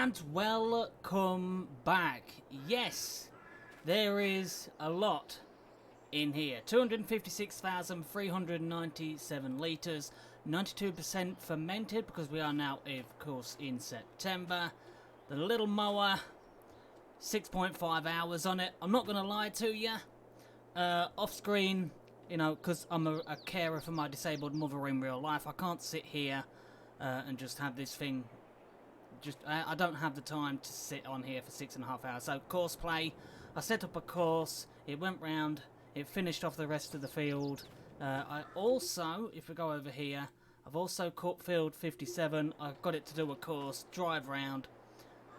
And welcome back. Yes, there is a lot in here. 256,397 litres, 92% fermented because we are now, of course, in September. The little mower, 6.5 hours on it. I'm not going to lie to you. Off screen, you know, because I'm a carer for my disabled mother in real life, I can't sit here and just have this thing. I don't have the time to sit on here for 6.5 hours. So course play, I set up a course, it went round, it finished off the rest of the field. I also, if we go over here, I've also caught field 57. I've got it to do a course, drive round,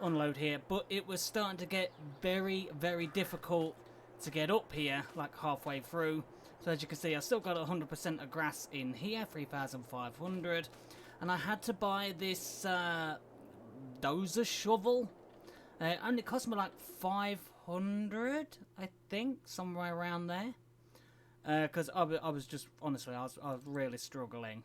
unload here, but it was starting to get very, very difficult to get up here, like halfway through. So as you can see, I still got 100% of grass in here, 3,500, and I had to buy this dozer shovel. It only cost me like 500, I think, somewhere around there. Because I was just, honestly, I was really struggling.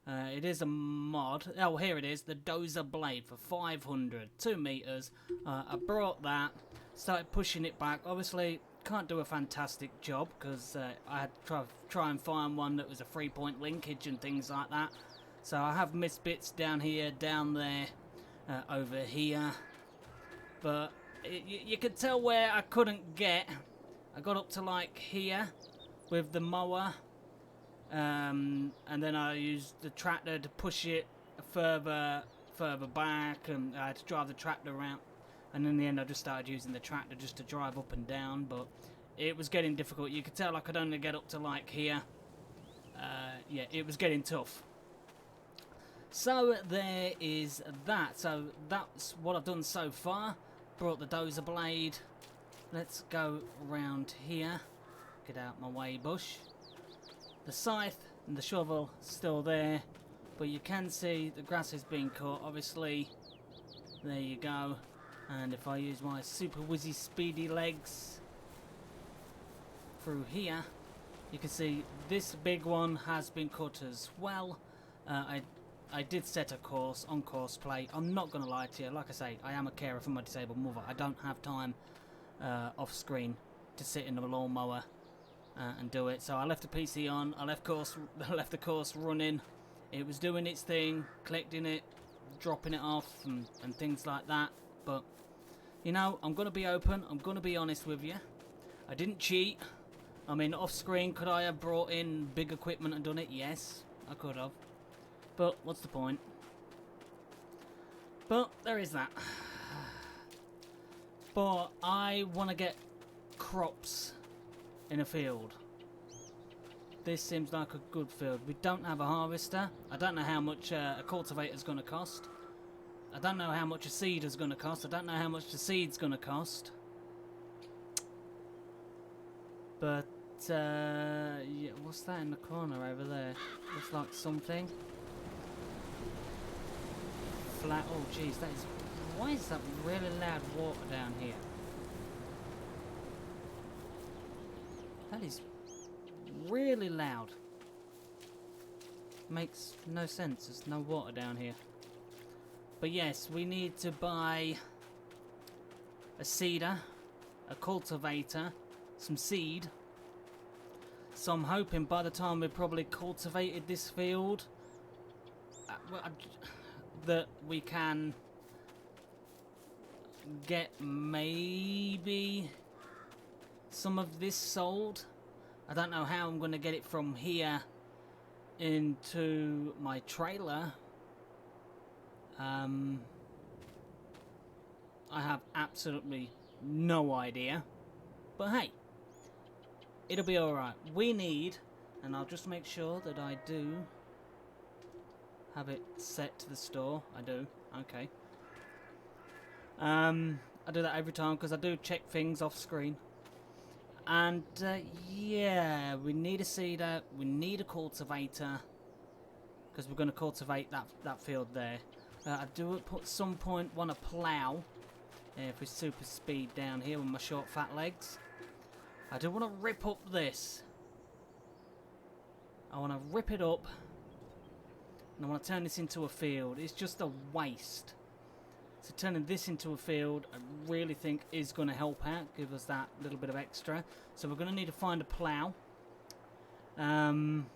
It is a mod. Oh, here it is, the dozer blade for 500, 2 meters. I brought that, started pushing it back. Obviously, can't do a fantastic job because I had to try and find one that was a 3-point linkage and things like that. So I have missed bits down here, down there. Over here, but you could tell where I couldn't get. I got up to like here with the mower, and then I used the tractor to push it further back, and I had to drive the tractor around, and in the end I just started using the tractor just to drive up and down, but it was getting difficult. You could tell I could only get up to like here. Yeah, it was getting tough. So there is that. So that's what I've done so far. Brought the dozer blade. Let's go around here. Get out my way, bush. The scythe and the shovel still there, but you can see the grass is being cut. Obviously, there you go. And if I use my super whizzy speedy legs through here, you can see this big one has been cut as well. I did set a course on course play. I'm not going to lie to you. Like I say, I am a carer for my disabled mother. I don't have time off screen to sit in the lawnmower and do it. So I left the PC on. I left the course running. It was doing its thing, collecting it, dropping it off, and things like that. But you know, I'm going to be open. I'm going to be honest with you. I didn't cheat. I mean, off screen, could I have brought in big equipment and done it? Yes, I could have. But what's the point? But there is that. But I want to get crops in a field. This seems like a good field. We don't have a harvester. I don't know how much a cultivator is going to cost. I don't know how much a seed is going to cost. I don't know how much the seed's going to cost. But yeah, what's that in the corner over there? Looks like something. Flat. Oh jeez, that is. Why is that really loud water down here? That is really loud. Makes no sense. There's no water down here. But yes, we need to buy a seeder, a cultivator, some seed. So I'm hoping by the time we've probably cultivated this field, that we can get maybe some of this sold. I don't know how I'm going to get it from here into my trailer. I have absolutely no idea. But hey, it'll be alright. We need, and I'll just make sure that I do have it set to the store. I do. Okay. I do that every time because I do check things off screen. And yeah, we need a seeder. We need a cultivator because we're going to cultivate that field there. I do at some point want to plough with super speed down here with my short fat legs. I do want to rip up this. I want to rip it up. And I want to turn this into a field. It's just a waste. So turning this into a field, I really think is going to help out, give us that little bit of extra. So we're going to need to find a plough. And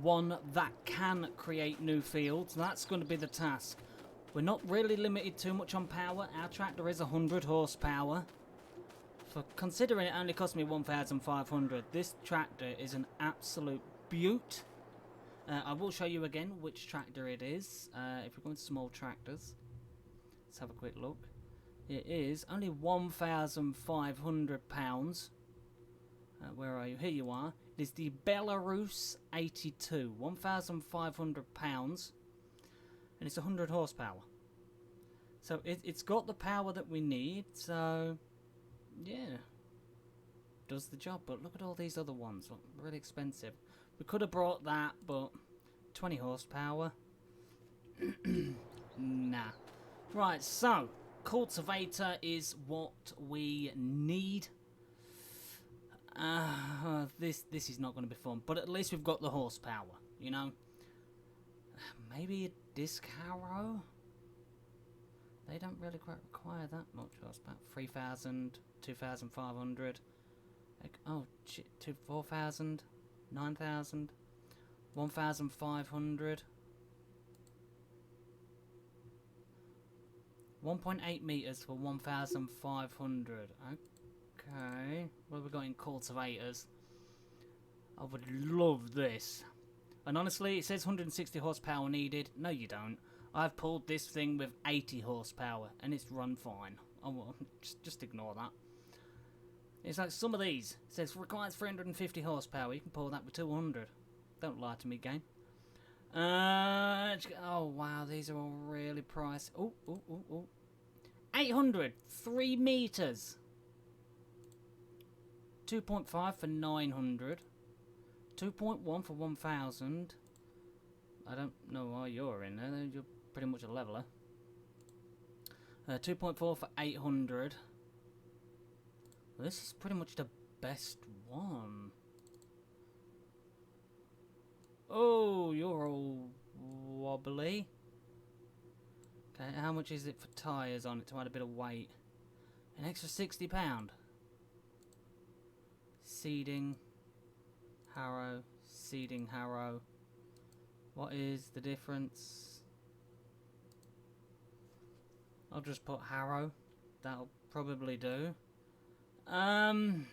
one that can create new fields. That's going to be the task. We're not really limited too much on power. Our tractor is 100 horsepower. For considering it only cost me 1,500, this tractor is an absolute beaut. I will show you again which tractor it is. If we're going to small tractors, let's have a quick look. It is only £1,500. Where are you? Here you are. It is the Belarus 82, £1,500, and it's 100 horsepower. So it's got the power that we need. So yeah, does the job. But look at all these other ones, look, really expensive. We could have brought that, but 20 horsepower. Nah. Right, so cultivator is what we need. This is not going to be fun, but at least we've got the horsepower, you know. Maybe a disc harrow? They don't really quite require that much horsepower. 3,000, 2,500. Like, oh, 4,000, 9,000, 1,500. 1.8 meters for 1,500. Okay, what have we got in cultivators? I would love this. And honestly, it says 160 horsepower needed. No, you don't. I've pulled this thing with 80 horsepower, and it's run fine. Oh, well, just ignore that. It's like some of these. It says requires 350 horsepower. You can pull that with 200. Don't lie to me, game. Oh, wow, these are all really pricey. Oh. 800, 3 meters. 2.5 for 900. 2.1 for 1,000. I don't know why you're in there. You're pretty much a leveler. 2.4 for 800. Well, this is pretty much the best one. Oh, you're all wobbly. Okay, how much is it for tyres on it to add a bit of weight? An extra £60. Seeding harrow, seeding harrow. What is the difference? I'll just put harrow. That'll probably do. And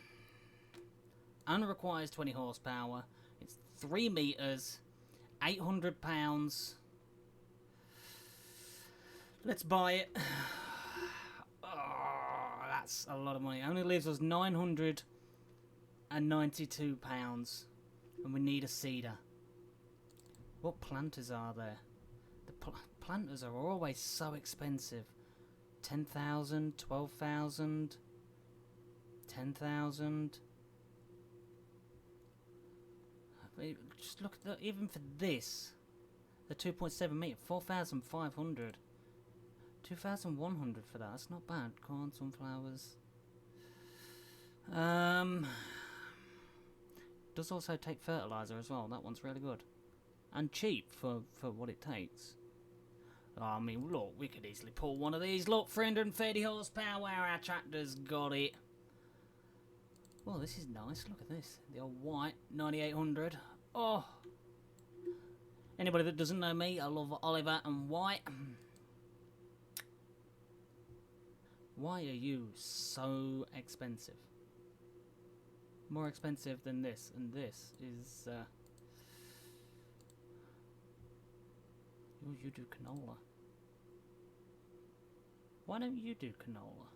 requires 20 horsepower. It's 3 meters, £800. Let's buy it. Oh, that's a lot of money. It only leaves us £992, and we need a seeder. What planters are there? The planters are always so expensive. 10,000, 12,000, 10,000. Just look at that. Even for this, the 2.7 meter, 4,500, 2,100 for that. That's not bad. Corn, sunflowers. Does also take fertilizer as well. That one's really good and cheap for what it takes. Oh, I mean, look, we could easily pull one of these. Look, 330 horsepower. Our tractor's got it. Well, this is nice. Look at this. The old white 9800. Oh. Anybody that doesn't know me, I love Oliver and white. Why are you so expensive? More expensive than this, and this is you do canola. Why don't you do canola?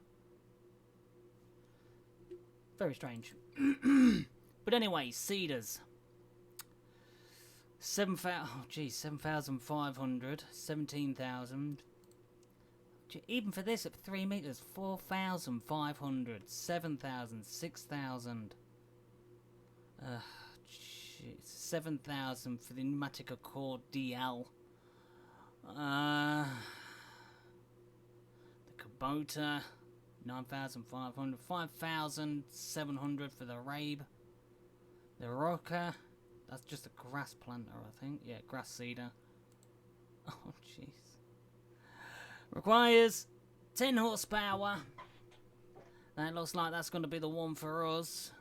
Very strange. But anyway, seeders. 7,500, 17,000. Even for this at 3 meters, 4,500, 7,000, 6,000. 7,000 for the pneumatic Accord DL. The Kubota, 9,500, 5,700 for the Rabe. The Roca, that's just a grass planter, I think. Yeah, grass seeder. Oh, jeez. Requires 10 horsepower. That looks like that's going to be the one for us.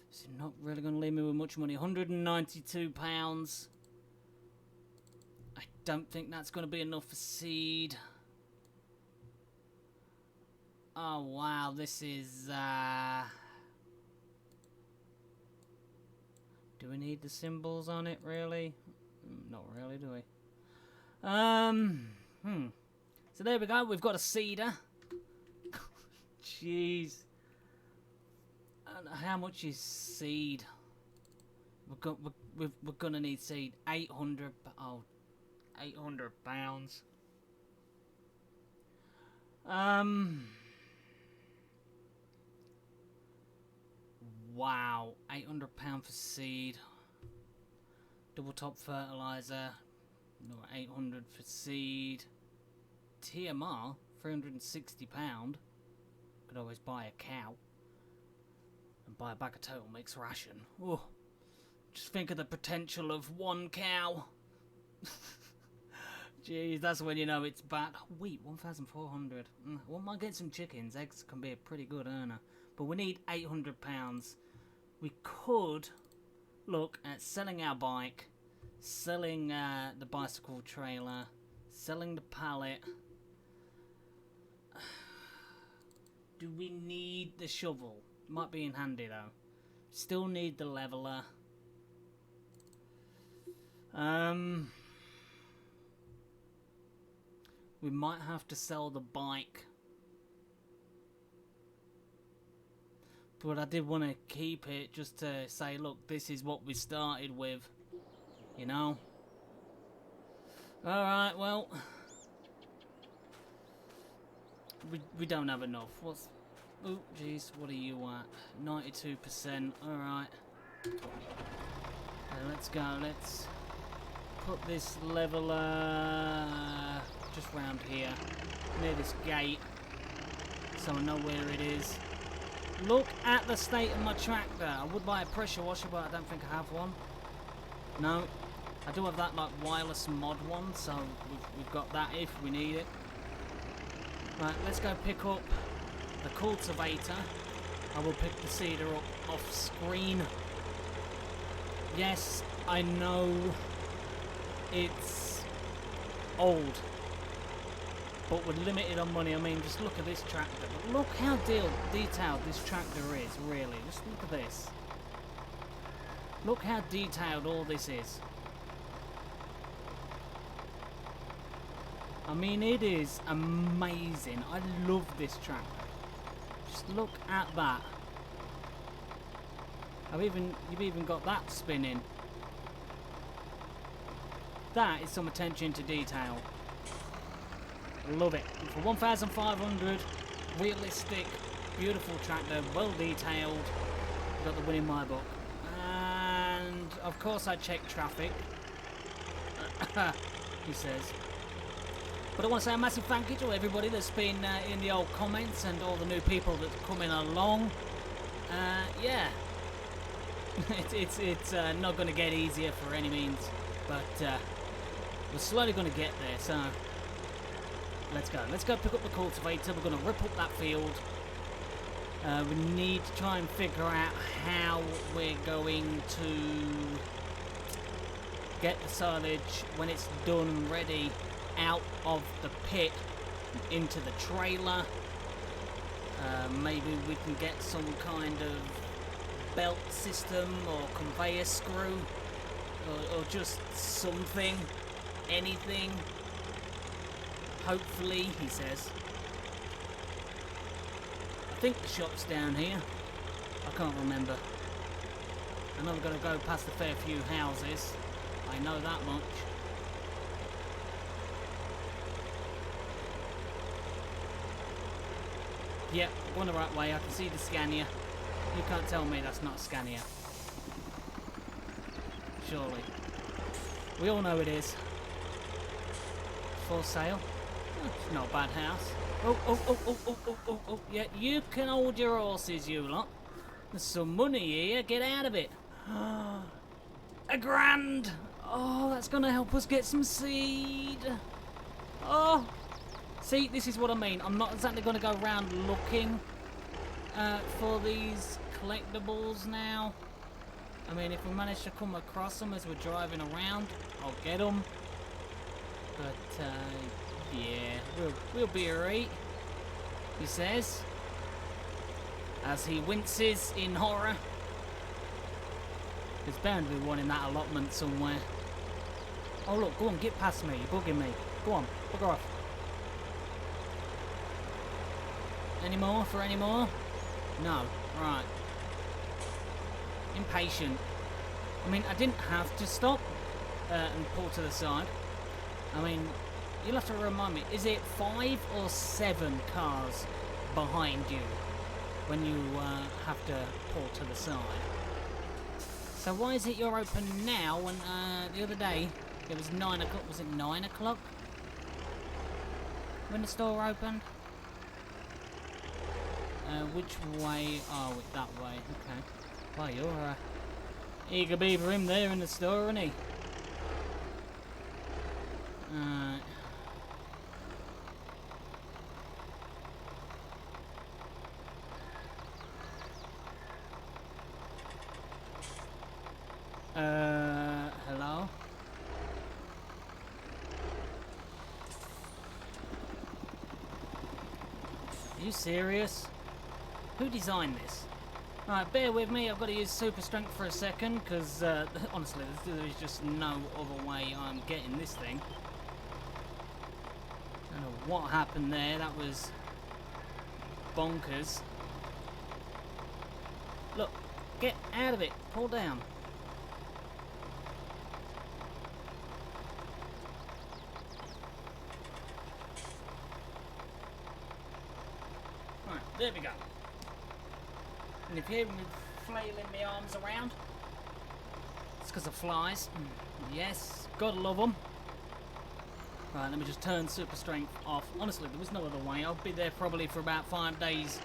It's not really going to leave me with much money. £192. I don't think that's going to be enough for seed. Oh wow, this is do we need the symbols on it really? Not really, do we? So there we go, we've got a seeder. Jeez. How much is seed? We're gonna need seed. 800. Oh, £800. Wow, £800 for seed. Double top fertilizer. No, 800 for seed. TMR, £360. Could always buy a cow. And buy a bag of total mix ration. Oh, just think of the potential of one cow. Jeez, that's when you know it's bad. Wheat, 1,400. I wouldn't mind getting some chickens. Eggs can be a pretty good earner. But we need £800. We could look at selling our bike, selling the bicycle trailer, selling the pallet. Do we need the shovel? Might be in handy though. Still need the leveler. We might have to sell the bike. But I did want to keep it just to say, look, this is what we started with. You know? Alright, well. We don't have enough. What's... Oh, jeez, what are you at? 92%. Alright. Let's go. Let's put this leveler just round here. Near this gate. So I know where it is. Look at the state of my tractor. I would buy a pressure washer, but I don't think I have one. No. I do have that like wireless mod one, so we've got that if we need it. Right, let's go pick up the cultivator. I will pick the seeder up off screen. Yes, I know it's old, but we're limited on money. I mean, just look at this tractor. But look how detailed this tractor is, really. Just look at this. Look how detailed all this is. I mean, it is amazing. I love this tractor. Just look at that. You've even got that spinning. That is some attention to detail. Love it. For 1,500, realistic, beautiful tractor, well detailed. Got the win in my book. And of course I check traffic. He says. But I want to say a massive thank you to everybody that's been in the old comments and all the new people that's coming along. Yeah. it's not going to get easier for any means, but we're slowly going to get there, so let's go. Let's go pick up the cultivator. We're going to rip up that field. We need to try and figure out how we're going to get the silage when it's done and ready out of the pit into the trailer. Maybe we can get some kind of belt system or conveyor screw or just something, anything. Hopefully, he says. I think the shop's down here. I can't remember. I know we're going to go past a fair few houses. I know that much. Yep, going the right way. I can see the Scania. You can't tell me that's not a Scania. Surely. We all know it is. For sale. Oh, it's not a bad house. Oh. Yeah, you can hold your horses, you lot. There's some money here. Get out of it. £1,000. Oh, that's going to help us get some seed. Oh! See, this is what I mean. I'm not exactly going to go around looking for these collectibles now. I mean, if we manage to come across them as we're driving around, I'll get them. But, yeah, we'll be alright, he says, as he winces in horror. There's bound to be one in that allotment somewhere. Oh look, go on, get past me, you're bugging me. Go on, bugger off. Any more for any more? No, right. Impatient. I mean, I didn't have to stop and pull to the side. I mean, you'll have to remind me, is it 5 or 7 cars behind you when you have to pull to the side? So why is it you're open now when the other day it was 9 o'clock? Was it 9 o'clock when the store opened? Which way? Oh, that way. Okay. Well, you're eager beaver him there in the store, isn't he? Hello? Are you serious? Who designed this? Right, bear with me, I've got to use super strength for a second, because, honestly, there is just no other way I'm getting this thing. I don't know what happened there, that was bonkers. Look, get out of it, pull down. Right, there we go. And if you hear me flailing my arms around, it's because of flies. Yes, gotta love them. Right, let me just turn super strength off. Honestly, there was no other way. I'll be there probably for about 5 days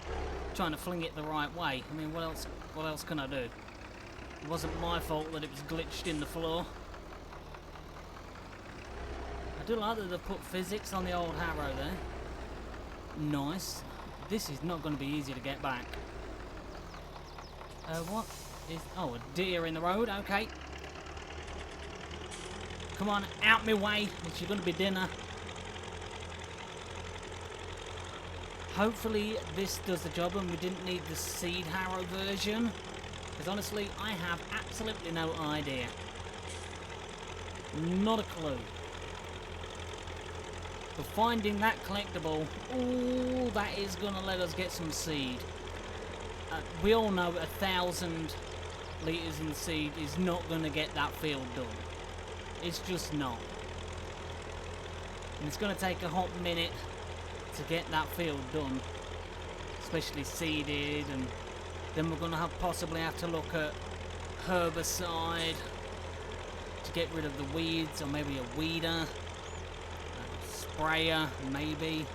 trying to fling it the right way. I mean, what else can I do? It wasn't my fault that it was glitched in the floor. I do like that they put physics on the old Harrow there. Nice. This is not going to be easy to get back. What is... Oh, a deer in the road, okay. Come on, out my way, it's going to be dinner. Hopefully this does the job and we didn't need the Seed Harrow version. Because honestly, I have absolutely no idea. Not a clue. But finding that collectible, ooh, that is going to let us get some seed. We all know 1,000 litres in seed is not going to get that field done. It's just not. And it's going to take a hot minute to get that field done. Especially seeded, and then we're going to possibly have to look at herbicide to get rid of the weeds, or maybe a weeder, a sprayer, maybe.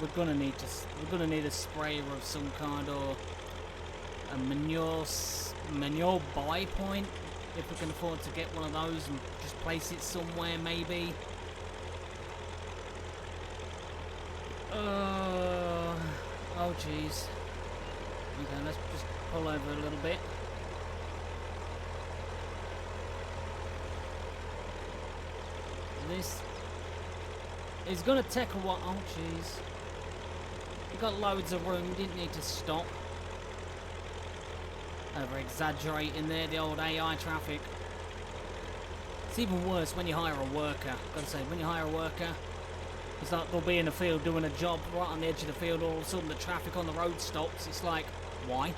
We're gonna need a sprayer of some kind, or a manure buy point, if we can afford to get one of those and just place it somewhere, maybe. Oh jeez. Okay, let's just pull over a little bit. This is gonna take a while. Oh jeez. We've got loads of room, we didn't need to stop. Over exaggerating there, the old AI traffic. It's even worse when you hire a worker. Gotta say, when you hire a worker, it's like they'll be in the field doing a job right on the edge of the field, all of a sudden the traffic on the road stops. It's like, why?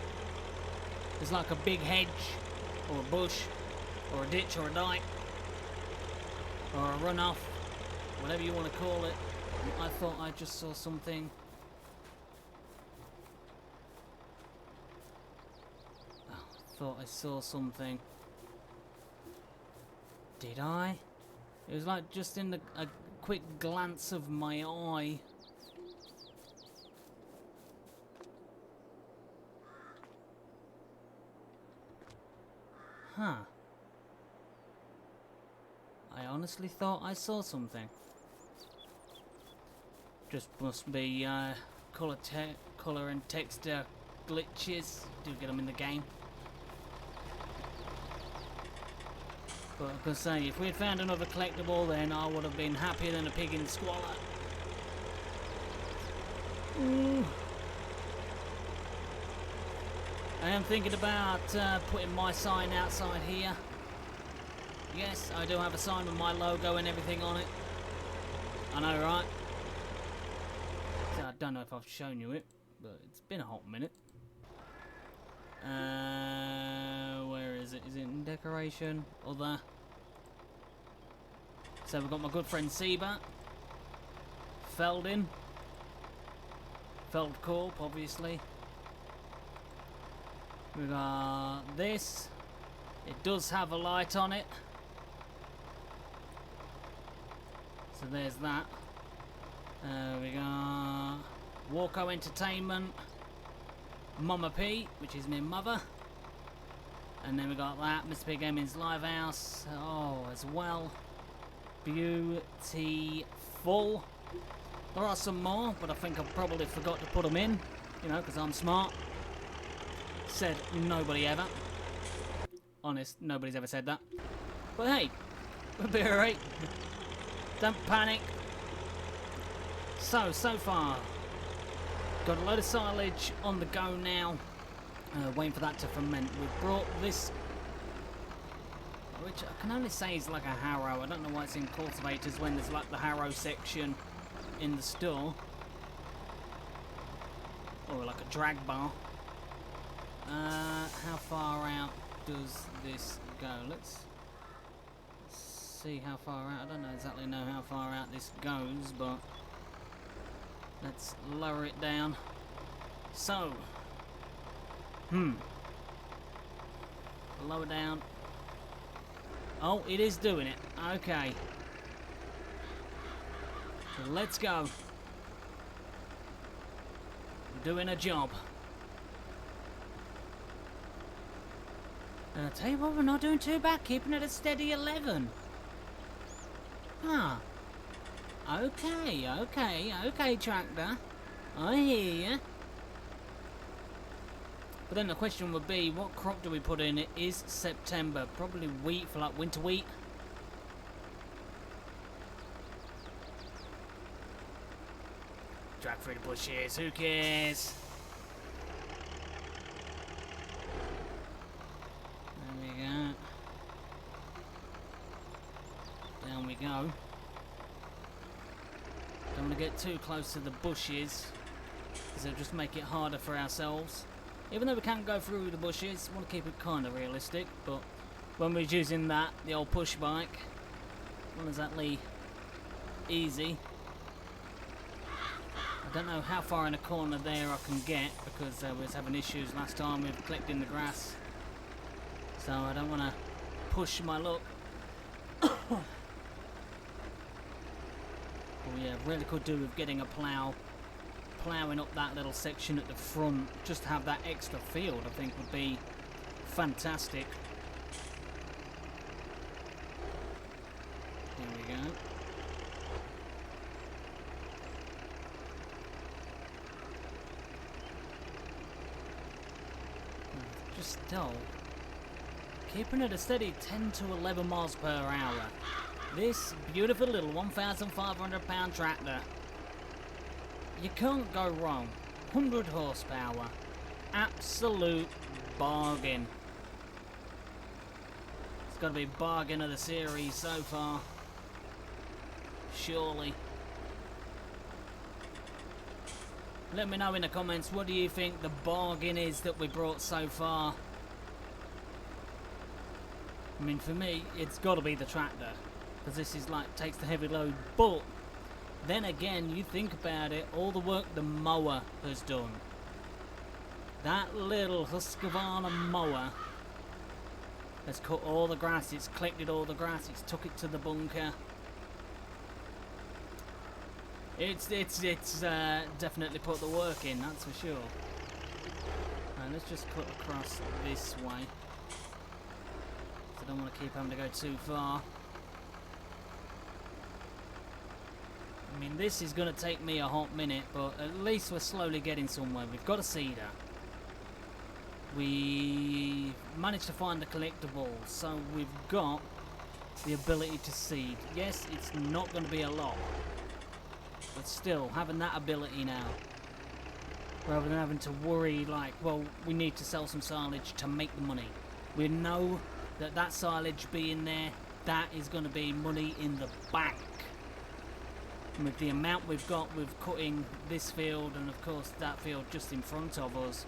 There's like a big hedge, or a bush, or a ditch, or a dike, or a runoff, whatever you want to call it. And I thought I just saw something. Thought I saw something. Did I? It was like just in a quick glance of my eye. Huh. I honestly thought I saw something. Just must be colour and texture glitches. Do get them in the game. But like I say, if we had found another collectible, then I would have been happier than a pig in squalor. Ooh. I am thinking about putting my sign outside here. Yes, I do have a sign with my logo and everything on it. I know, right? So I don't know if I've shown you it, but it's been a hot minute. Where is it? Is it in decoration? Other. So we've got my good friend Seba. Feldin. Feldkorp, obviously. We've got this. It does have a light on it. So there's that. We got Walko Entertainment. Mama P, which is my mother. And then we got that, MRPGAMING's Live House. Oh, as well. Beautiful. There are some more, but I think I probably forgot to put them in. You know, because I'm smart. Said nobody ever. Honest, nobody's ever said that. But hey, we'll be alright. Don't panic. So far, got a load of silage on the go now. Waiting for that to ferment. We've brought this, which I can only say is like a harrow. I don't know why it's in cultivators when there's like the harrow section in the store. Or like a drag bar. How far out does this go? Let's see how far out. I don't exactly know how far out this goes, but let's lower it down. So, lower down. Oh, it is doing it. Okay. So let's go. We're doing a job. And I'll tell you what, we're not doing too bad, keeping it a steady 11. Huh. Okay, tractor. I hear you. But then the question would be, what crop do we put in? It is September. Probably wheat for like winter wheat. Drag through the bushes, who cares? There we go. Down we go. Don't want to get too close to the bushes, because it'll just make it harder for ourselves. Even though we can go through the bushes, I want to keep it kind of realistic, but when we're using that, the old push bike, not exactly easy. I don't know how far in the corner there I can get, because I was having issues last time with collecting the grass. So I don't want to push my luck. Oh yeah, really could do with getting a ploughing up that little section at the front, just to have that extra field. I think would be fantastic. There we go. Just still keeping it a steady 10 to 11 miles per hour. This beautiful little 1,500 pound tractor. You can't go wrong. 100 horsepower. Absolute bargain. It's got to be bargain of the series so far. Surely. Let me know in the comments, what do you think the bargain is that we brought so far? I mean, for me, it's got to be the tractor, because this is like, takes the heavy load. But then again, you think about it, all the work the mower has done. That little Husqvarna mower has cut all the grass, it's collected all the grass, it's took it to the bunker. It's definitely put the work in, that's for sure. Right, let's just cut across this way. I don't want to keep having to go too far. I mean, this is going to take me a hot minute, but at least we're slowly getting somewhere. We've got a seeder. We managed to find the collectibles, so we've got the ability to seed. Yes, it's not going to be a lot, but still, having that ability now, rather than having to worry like, well, we need to sell some silage to make the money. We know that that silage being there, that is going to be money in the bank. And with the amount we've got with cutting this field and of course that field just in front of us,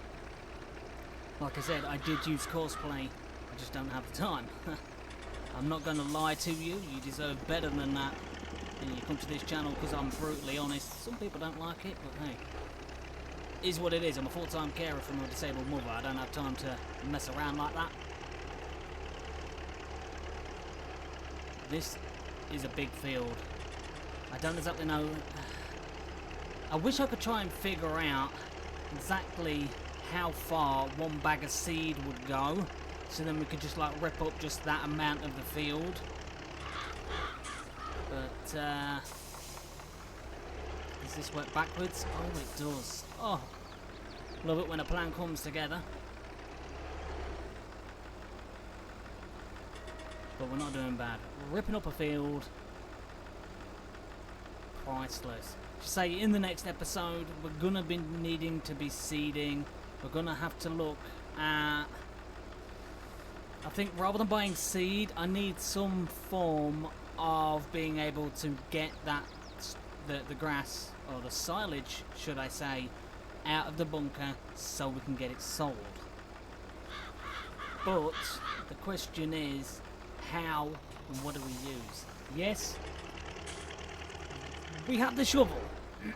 like I said, I did use cosplay, I just don't have the time. I'm not going to lie to you, you deserve better than that. And you come to this channel because I'm brutally honest. Some people don't like it, but hey, it is what it is. I'm a full-time carer for my disabled mother. I don't have time to mess around like that. This is a big field. I don't exactly know. I wish I could try and figure out exactly how far one bag of seed would go, so then we could just like rip up just that amount of the field. But does this work backwards? Oh, it does. Oh, love it when a plan comes together. But we're not doing bad. Ripping up a field, priceless. Say in the next episode, we're gonna be needing to be seeding. We're gonna have to look at, I think rather than buying seed, I need some form of being able to get that, the grass, or the silage, should I say, out of the bunker so we can get it sold. But the question is, how and what do we use? Yes, we have the shovel.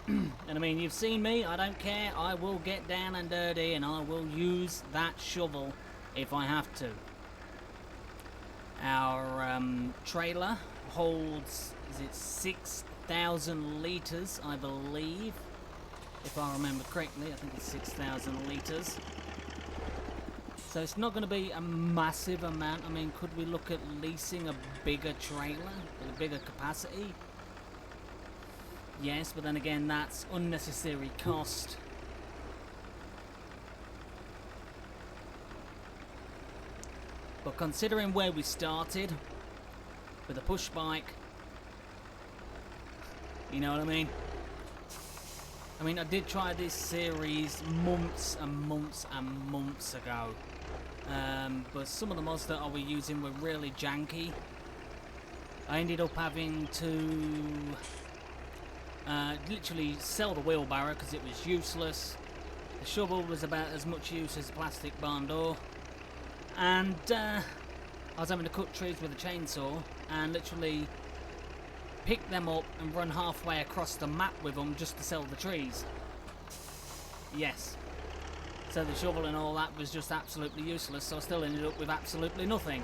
And I mean, you've seen me, I don't care, I will get down and dirty and I will use that shovel if I have to. Our trailer holds, is it 6,000 litres, I believe, if I remember correctly. I think it's 6,000 litres. So it's not going to be a massive amount. I mean, could we look at leasing a bigger trailer with a bigger capacity? Yes, but then again, that's unnecessary cost. But considering where we started with a push bike, you know what I mean? I mean, I did try this series months and months and months ago, but some of the mods that I was using were really janky. I ended up having to literally sell the wheelbarrow because it was useless. The shovel was about as much use as a plastic barn door, and I was having to cut trees with a chainsaw and literally pick them up and run halfway across the map with them just to sell the trees. Yes. So the shovel and all that was just absolutely useless, so I still ended up with absolutely nothing.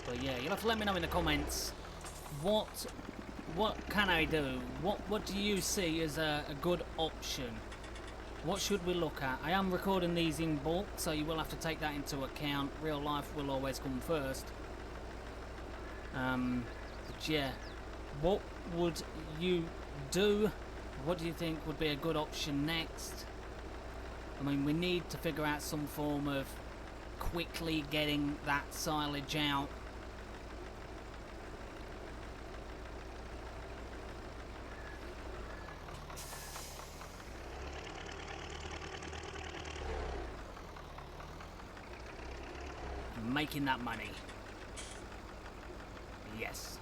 But yeah, you'll have to let me know in the comments what can I do? What do you see as a good option? What should we look at? I am recording these in bulk, so you will have to take that into account. Real life will always come first. But yeah, what would you do? What do you think would be a good option next? I mean, we need to figure out some form of quickly getting that silage out. Making that money. Yes.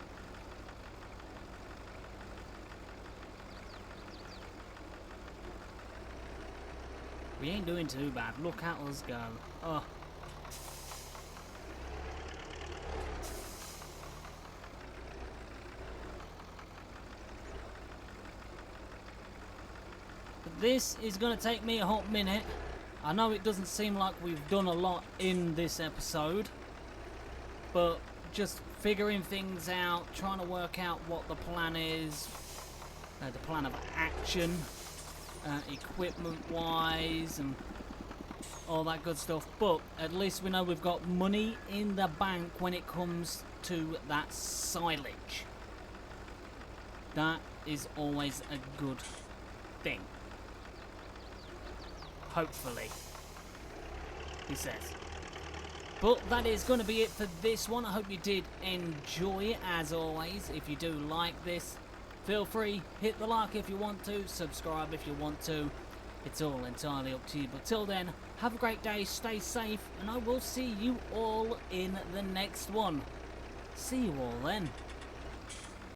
We ain't doing too bad. Look at us go. Oh. But this is going to take me a hot minute. I know it doesn't seem like we've done a lot in this episode, but just figuring things out, trying to work out what the plan is, the plan of action, equipment wise, and all that good stuff. But at least we know we've got money in the bank when it comes to that silage. That is always a good thing. Hopefully, he says. But that is going to be it for this one. I hope you did enjoy it, as always. If you do like this, feel free, hit the like if you want to, subscribe if you want to. It's all entirely up to you. But till then, have a great day, stay safe, and I will see you all in the next one. See you all then.